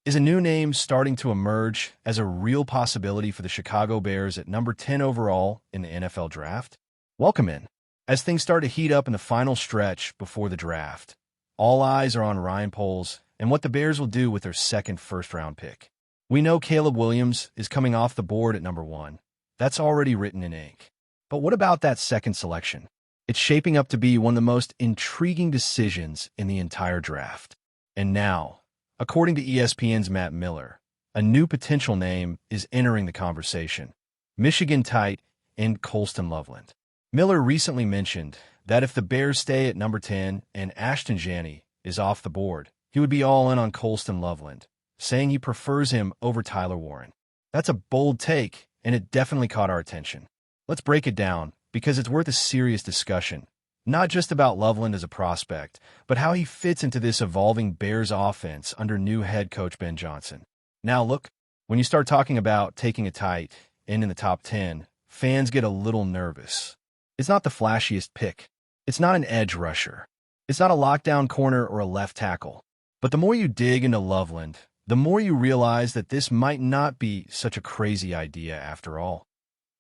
Is a new name starting to emerge as a real possibility for the Chicago Bears at number 10 overall in the NFL Draft? Welcome in. As things start to heat up in the final stretch before the draft, all eyes are on Ryan Poles and what the Bears will do with their second first-round pick. We know Caleb Williams is coming off the board at number 1. That's already written in ink. But what about that second selection? It's shaping up to be one of the most intriguing decisions in the entire draft. And now, according to ESPN's Matt Miller, a new potential name is entering the conversation: Michigan tight end Colston Loveland. Miller recently mentioned that if the Bears stay at number 10 and Ashton Janney is off the board, he would be all in on Colston Loveland, saying he prefers him over Tyler Warren. That's a bold take, and it definitely caught our attention. Let's break it down, because it's worth a serious discussion, not just about Loveland as a prospect, but how he fits into this evolving Bears offense under new head coach Ben Johnson. Now look, when you start talking about taking a tight end in the top 10, fans get a little nervous. It's not the flashiest pick. It's not an edge rusher. It's not a lockdown corner or a left tackle. But the more you dig into Loveland, the more you realize that this might not be such a crazy idea after all,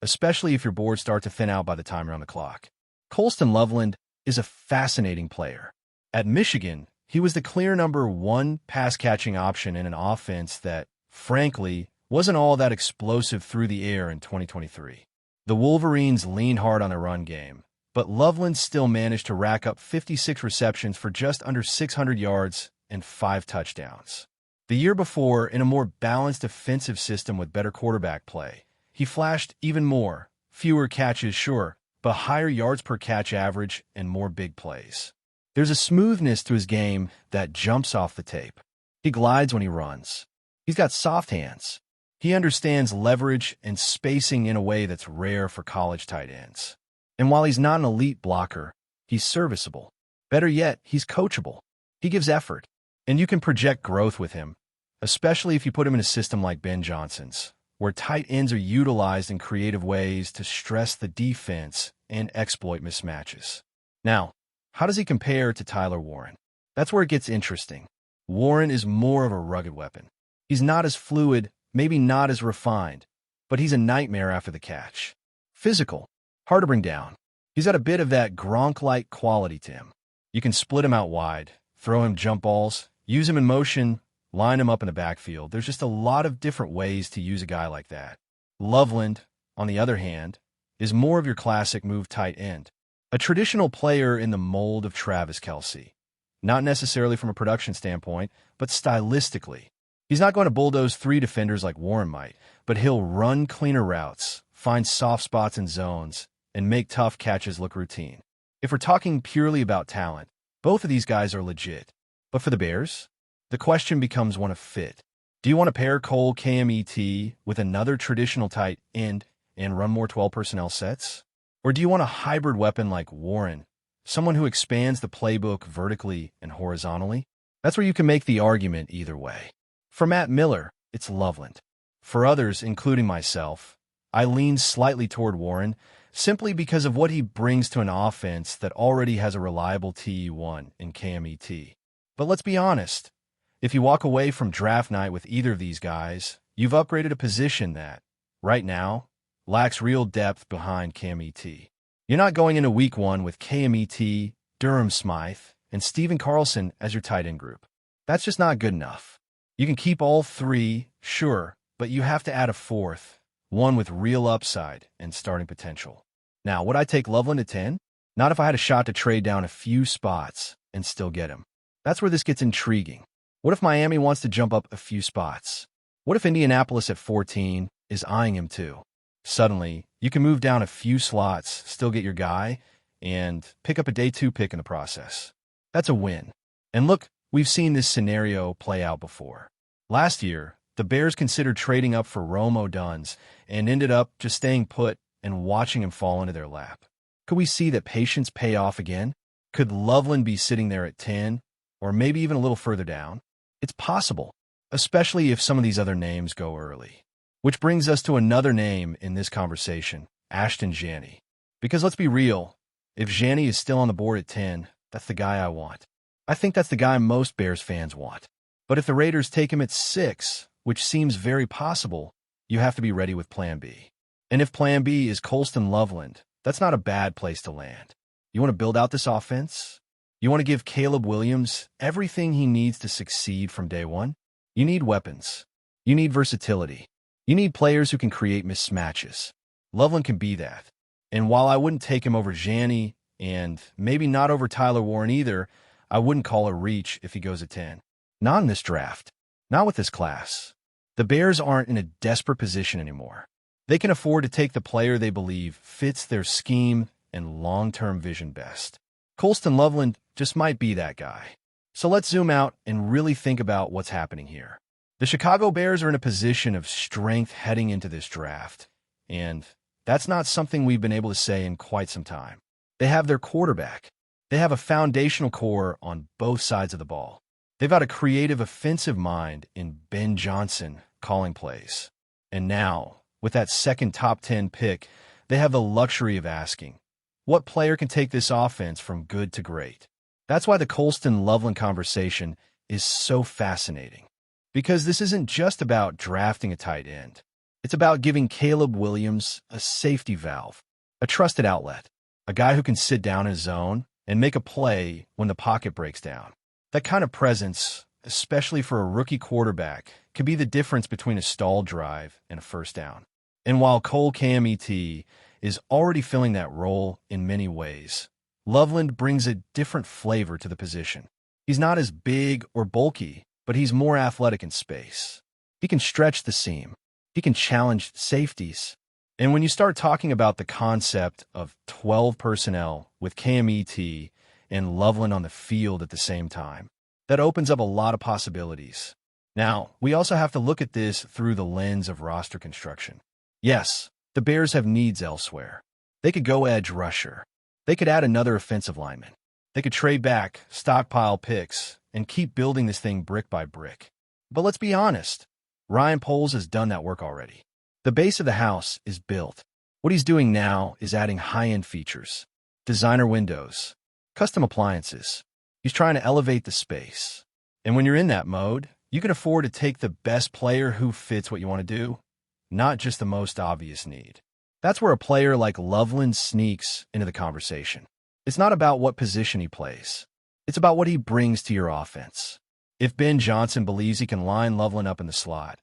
especially if your boards start to thin out by the time you're on the clock. Colston Loveland is a fascinating player. At Michigan, he was the clear number 1 pass-catching option in an offense that, frankly, wasn't all that explosive through the air in 2023. The Wolverines lean hard on the run game, but Loveland still managed to rack up 56 receptions for just under 600 yards and 5 touchdowns. The year before, in a more balanced defensive system with better quarterback play, he flashed even more: fewer catches, sure, but higher yards per catch average and more big plays. There's a smoothness to his game that jumps off the tape. He glides when he runs. He's got soft hands. He understands leverage and spacing in a way that's rare for college tight ends. And while he's not an elite blocker, he's serviceable. Better yet, he's coachable. He gives effort, and you can project growth with him, especially if you put him in a system like Ben Johnson's, where tight ends are utilized in creative ways to stress the defense and exploit mismatches. Now, how does he compare to Tyler Warren? That's where it gets interesting. Warren is more of a rugged weapon. He's not as fluid, maybe not as refined, but he's a nightmare after the catch. Physical, hard to bring down. He's got a bit of that Gronk-like quality to him. You can split him out wide, throw him jump balls, use him in motion, line him up in the backfield. There's just a lot of different ways to use a guy like that. Loveland, on the other hand, is more of your classic move tight end, a traditional player in the mold of Travis Kelce. Not necessarily from a production standpoint, but stylistically. He's not going to bulldoze 3 defenders like Warren might, but he'll run cleaner routes, find soft spots in zones, and make tough catches look routine. If we're talking purely about talent, both of these guys are legit. But for the Bears, the question becomes one of fit. Do you want to pair Cole KMET with another traditional tight end and run more 12 personnel sets? Or do you want a hybrid weapon like Warren, someone who expands the playbook vertically and horizontally? That's where you can make the argument either way. For Matt Miller, it's Loveland. For others, including myself, I lean slightly toward Warren simply because of what he brings to an offense that already has a reliable TE1 in KMET. But let's be honest, if you walk away from draft night with either of these guys, you've upgraded a position that, right now, lacks real depth behind KMET. You're not going into week 1 with KMET, Durham Smythe, and Stephen Carlson as your tight end group. That's just not good enough. You can keep all 3, sure, but you have to add a 4th, one with real upside and starting potential. Now, would I take Loveland at 10? Not if I had a shot to trade down a few spots and still get him. That's where this gets intriguing. What if Miami wants to jump up a few spots? What if Indianapolis at 14 is eyeing him too? Suddenly, you can move down a few slots, still get your guy, and pick up a day 2 pick in the process. That's a win. And look, we've seen this scenario play out before. Last year, the Bears considered trading up for Rome Oduns and ended up just staying put and watching him fall into their lap. Could we see that patience pay off again? Could Loveland be sitting there at 10, or maybe even a little further down? It's possible, especially if some of these other names go early. Which brings us to another name in this conversation, Ashton Janney. Because let's be real, if Janney is still on the board at 10, that's the guy I want. I think that's the guy most Bears fans want. But if the Raiders take him at 6, which seems very possible, you have to be ready with Plan B. And if Plan B is Colston Loveland, that's not a bad place to land. You want to build out this offense? You want to give Caleb Williams everything he needs to succeed from day one? You need weapons. You need versatility. You need players who can create mismatches. Loveland can be that. And while I wouldn't take him over Janney, and maybe not over Tyler Warren either, I wouldn't call a reach if he goes at 10. Not in this draft. Not with this class. The Bears aren't in a desperate position anymore. They can afford to take the player they believe fits their scheme and long-term vision best. Colston Loveland just might be that guy. So let's zoom out and really think about what's happening here. The Chicago Bears are in a position of strength heading into this draft, and that's not something we've been able to say in quite some time. They have their quarterback. They have a foundational core on both sides of the ball. They've got a creative offensive mind in Ben Johnson calling plays. And now, with that second top 10 pick, they have the luxury of asking, what player can take this offense from good to great? That's why the Colston Loveland conversation is so fascinating. Because this isn't just about drafting a tight end. It's about giving Caleb Williams a safety valve, a trusted outlet, a guy who can sit down in his zone and make a play when the pocket breaks down. That kind of presence, especially for a rookie quarterback, could be the difference between a stalled drive and a first down. And while Cole Kmet is already filling that role in many ways, Loveland brings a different flavor to the position. He's not as big or bulky, but he's more athletic in space. He can stretch the seam. He can challenge safeties. And when you start talking about the concept of 12 personnel with Kmet and Loveland on the field at the same time, that opens up a lot of possibilities. Now, we also have to look at this through the lens of roster construction. Yes, the Bears have needs elsewhere. They could go edge rusher. They could add another offensive lineman. They could trade back, stockpile picks, and keep building this thing brick by brick. But let's be honest, Ryan Poles has done that work already. The base of the house is built. What he's doing now is adding high-end features, designer windows, custom appliances. He's trying to elevate the space. And when you're in that mode, you can afford to take the best player who fits what you want to do, not just the most obvious need. That's where a player like Loveland sneaks into the conversation. It's not about what position he plays. It's about what he brings to your offense. If Ben Johnson believes he can line Loveland up in the slot,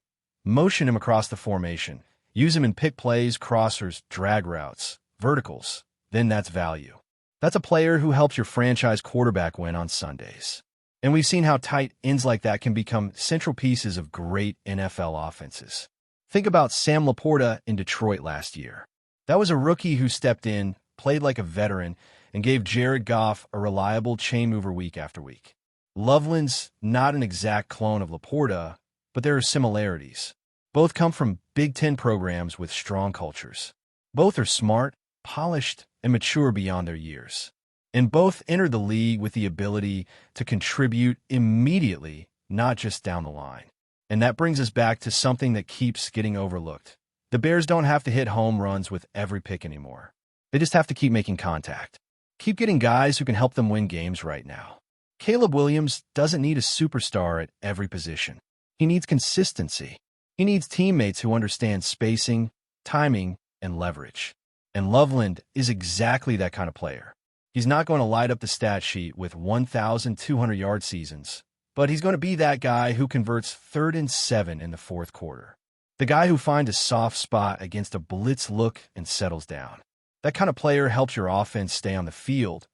motion him across the formation, use him in pick plays, crossers, drag routes, verticals, then that's value. That's a player who helps your franchise quarterback win on Sundays. And we've seen how tight ends like that can become central pieces of great NFL offenses. Think about Sam Laporta in Detroit last year. That was a rookie who stepped in, played like a veteran, and gave Jared Goff a reliable chain mover week after week. Loveland's not an exact clone of Laporta, but there are similarities. Both come from Big Ten programs with strong cultures. Both are smart, polished, and mature beyond their years. And both entered the league with the ability to contribute immediately, not just down the line. And that brings us back to something that keeps getting overlooked. The Bears don't have to hit home runs with every pick anymore. They just have to keep making contact. Keep getting guys who can help them win games right now. Caleb Williams doesn't need a superstar at every position. He needs consistency. He needs teammates who understand spacing, timing, and leverage. And Loveland is exactly that kind of player. He's not going to light up the stat sheet with 1,200-yard seasons, but he's going to be that guy who converts 3rd and 7 in the fourth quarter. The guy who finds a soft spot against a blitz look and settles down. That kind of player helps your offense stay on the field,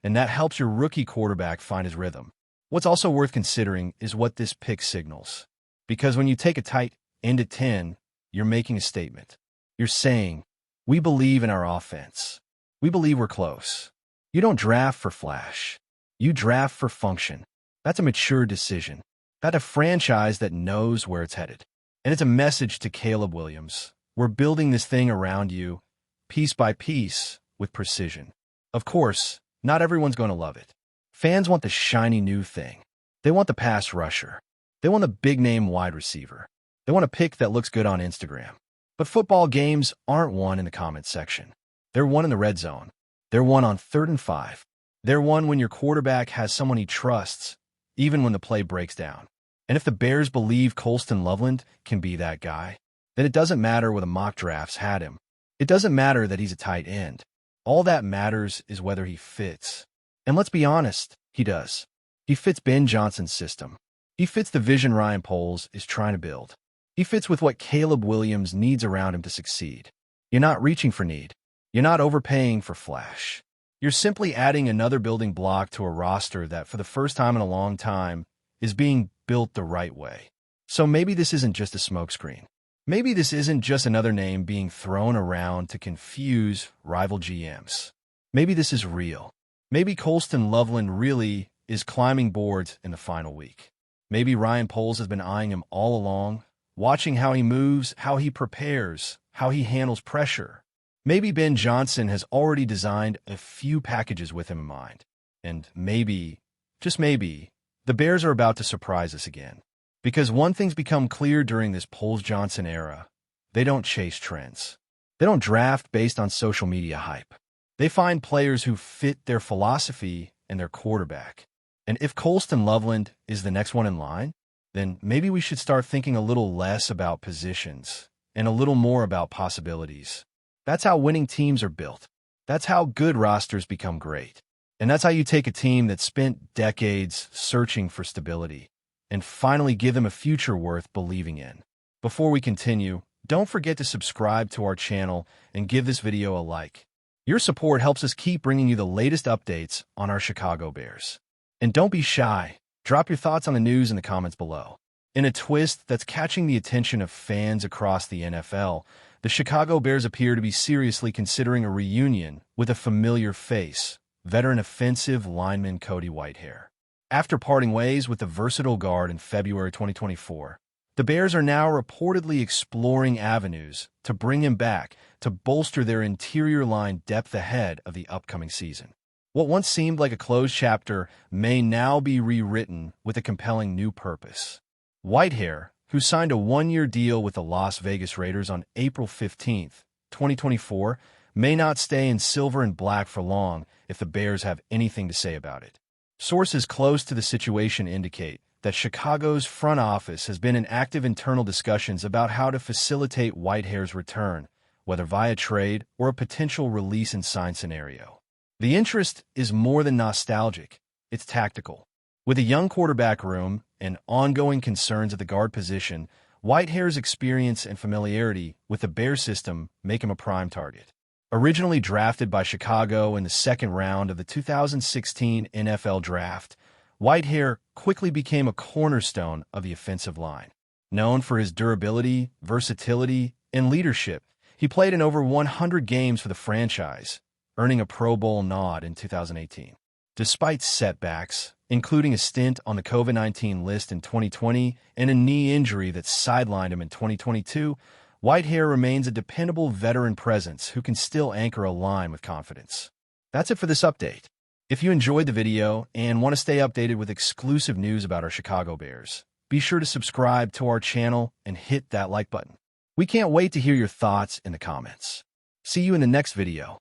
and that helps your rookie quarterback find his rhythm. What's also worth considering is what this pick signals. Because when you take a tight end at 10, you're making a statement. You're saying, we believe in our offense. We believe we're close. You don't draft for flash. You draft for function. That's a mature decision. That's a franchise that knows where it's headed. And it's a message to Caleb Williams. We're building this thing around you, piece by piece, with precision. Of course, not everyone's going to love it. Fans want the shiny new thing. They want the pass rusher. They want the big-name wide receiver. They want a pick that looks good on Instagram. But football games aren't won in the comments section. They're won in the red zone. They're won on 3rd and 5. They're won when your quarterback has someone he trusts, even when the play breaks down. And if the Bears believe Colston Loveland can be that guy, then it doesn't matter where the mock drafts had him. It doesn't matter that he's a tight end. All that matters is whether he fits. And let's be honest, he does. He fits Ben Johnson's system. He fits the vision Ryan Poles is trying to build. He fits with what Caleb Williams needs around him to succeed. You're not reaching for need. You're not overpaying for flash. You're simply adding another building block to a roster that, for the first time in a long time, is being built the right way. So maybe this isn't just a smokescreen. Maybe this isn't just another name being thrown around to confuse rival GMs. Maybe this is real. Maybe Colston Loveland really is climbing boards in the final week. Maybe Ryan Poles has been eyeing him all along, watching how he moves, how he prepares, how he handles pressure. Maybe Ben Johnson has already designed a few packages with him in mind. And maybe, just maybe, the Bears are about to surprise us again. Because one thing's become clear during this Poles-Johnson era: they don't chase trends. They don't draft based on social media hype. They find players who fit their philosophy and their quarterback. And if Colston Loveland is the next one in line, then maybe we should start thinking a little less about positions and a little more about possibilities. That's how winning teams are built. That's how good rosters become great. And that's how you take a team that spent decades searching for stability and finally give them a future worth believing in. Before we continue, don't forget to subscribe to our channel and give this video a like. Your support helps us keep bringing you the latest updates on our Chicago Bears. And don't be shy. Drop your thoughts on the news in the comments below. In a twist that's catching the attention of fans across the NFL, the Chicago Bears appear to be seriously considering a reunion with a familiar face, veteran offensive lineman Cody Whitehair. After parting ways with the versatile guard in February 2024, the Bears are now reportedly exploring avenues to bring him back to bolster their interior line depth ahead of the upcoming season. What once seemed like a closed chapter may now be rewritten with a compelling new purpose. Whitehair, who signed a one-year deal with the Las Vegas Raiders on April 15, 2024, may not stay in silver and black for long if the Bears have anything to say about it. Sources close to the situation indicate that Chicago's front office has been in active internal discussions about how to facilitate Whitehair's return, whether via trade or a potential release and sign scenario. The interest is more than nostalgic, it's tactical. With a young quarterback room and ongoing concerns at the guard position, Whitehair's experience and familiarity with the Bears system make him a prime target. Originally drafted by Chicago in the second round of the 2016 NFL Draft, Whitehair quickly became a cornerstone of the offensive line. Known for his durability, versatility, and leadership, he played in over 100 games for the franchise, earning a Pro Bowl nod in 2018. Despite setbacks, including a stint on the COVID-19 list in 2020 and a knee injury that sidelined him in 2022, Whitehair remains a dependable veteran presence who can still anchor a line with confidence. That's it for this update. If you enjoyed the video and want to stay updated with exclusive news about our Chicago Bears, be sure to subscribe to our channel and hit that like button. We can't wait to hear your thoughts in the comments. See you in the next video.